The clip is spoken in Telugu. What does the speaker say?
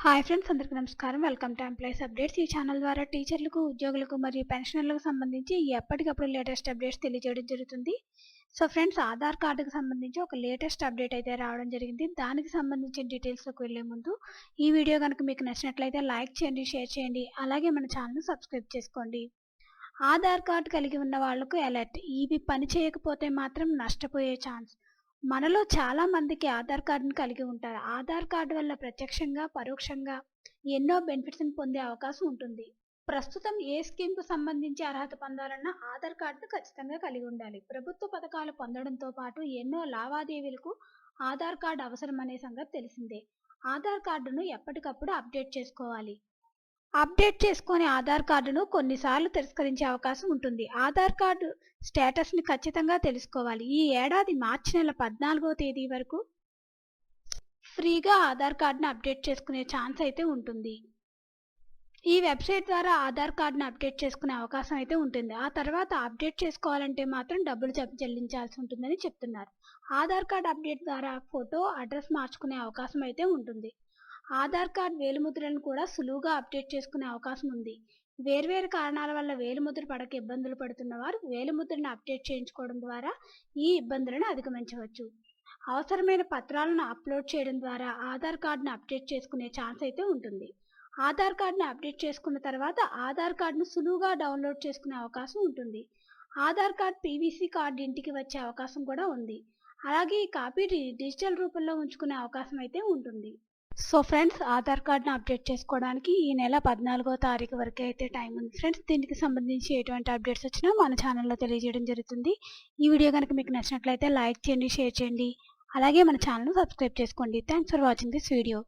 హాయ్ ఫ్రెండ్స్, అందరికీ నమస్కారం. Welcome to employees updates. ఈ ఛానల్ ద్వారా టీచర్లకు, ఉద్యోగులకు మరియు పెన్షనర్లకు సంబంధించి ఎప్పటికప్పుడు లేటెస్ట్ అప్డేట్స్ తెలియజేయడం జరుగుతుంది. సో ఫ్రెండ్స్, ఆధార్ కార్డుకు సంబంధించి ఒక లేటెస్ట్ అప్డేట్ అయితే రావడం జరిగింది. దానికి సంబంధించిన డీటెయిల్స్లోకి వెళ్ళే ముందు ఈ వీడియో కనుక మీకు నచ్చినట్లయితే లైక్ చేయండి, షేర్ చేయండి, అలాగే మన ఛానల్ను సబ్స్క్రైబ్ చేసుకోండి. ఆధార్ కార్డు కలిగి ఉన్న వాళ్లకు అలర్ట్. ఇవి పని చేయకపోతే మాత్రం నష్టపోయే ఛాన్స్. మనలో చాలా మందికి ఆధార్ కార్డును కలిగి ఉంటారు. ఆధార్ కార్డు వల్ల ప్రత్యక్షంగా, పరోక్షంగా ఎన్నో బెనిఫిట్స్ని పొందే అవకాశం ఉంటుంది. ప్రస్తుతం ఏ స్కీమ్కు సంబంధించి అర్హత పొందాలన్నా ఆధార్ కార్డును ఖచ్చితంగా కలిగి ఉండాలి. ప్రభుత్వ పథకాలు పొందడంతో పాటు ఎన్నో లావాదేవీలకు ఆధార్ కార్డు అవసరమనే సంగతి తెలిసిందే. ఆధార్ కార్డును ఎప్పటికప్పుడు అప్డేట్ చేసుకోవాలి. అప్డేట్ చేసుకునే ఆధార్ కార్డును కొన్నిసార్లు తిరస్కరించే అవకాశం ఉంటుంది. ఆధార్ కార్డు స్టేటస్ని ఖచ్చితంగా తెలుసుకోవాలి. ఈ ఏడాది మార్చి నెల 14వ తేదీ వరకు ఫ్రీగా ఆధార్ కార్డును అప్డేట్ చేసుకునే ఛాన్స్ అయితే ఉంటుంది. ఈ వెబ్సైట్ ద్వారా ఆధార్ కార్డును అప్డేట్ చేసుకునే అవకాశం అయితే ఉంటుంది. ఆ తర్వాత అప్డేట్ చేసుకోవాలంటే మాత్రం డబ్బులు చెల్లించాల్సి ఉంటుందని చెప్తున్నారు. ఆధార్ కార్డు అప్డేట్ ద్వారా ఫోటో, అడ్రస్ మార్చుకునే అవకాశం అయితే ఉంటుంది. ఆధార్ కార్డ్ వేలిముద్రలను కూడా సులువుగా అప్డేట్ చేసుకునే అవకాశం ఉంది. వేర్వేరు కారణాల వల్ల వేలిముద్ర పడక ఇబ్బందులు పడుతున్న వారు వేలిముద్రను అప్డేట్ చేయించుకోవడం ద్వారా ఈ ఇబ్బందులను అధిగమించవచ్చు. అవసరమైన పత్రాలను అప్లోడ్ చేయడం ద్వారా ఆధార్ కార్డును అప్డేట్ చేసుకునే ఛాన్స్ అయితే ఉంటుంది. ఆధార్ కార్డును అప్డేట్ చేసుకున్న తర్వాత ఆధార్ కార్డును సులువుగా డౌన్లోడ్ చేసుకునే అవకాశం ఉంటుంది. ఆధార్ కార్డ్ పీవీసీ కార్డు ఇంటికి వచ్చే అవకాశం కూడా ఉంది. అలాగే ఈ కాపీ డిజిటల్ రూపంలో ఉంచుకునే అవకాశం అయితే ఉంటుంది. సో ఫ్రెండ్స్, ఆధార్ కార్డును అప్డేట్ చేసుకోవడానికి ఈ నెల 14వ తారీఖు వరకు అయితే టైం ఉంది ఫ్రెండ్స్. దీనికి సంబంధించి ఎటువంటి అప్డేట్స్ వచ్చినా మన ఛానల్లో తెలియజేయడం జరుగుతుంది. ఈ వీడియో కనుక మీకు నచ్చినట్లయితే లైక్ చేయండి, షేర్ చేయండి, అలాగే మన ఛానల్ను సబ్స్క్రైబ్ చేసుకోండి. Thanks for watching this video.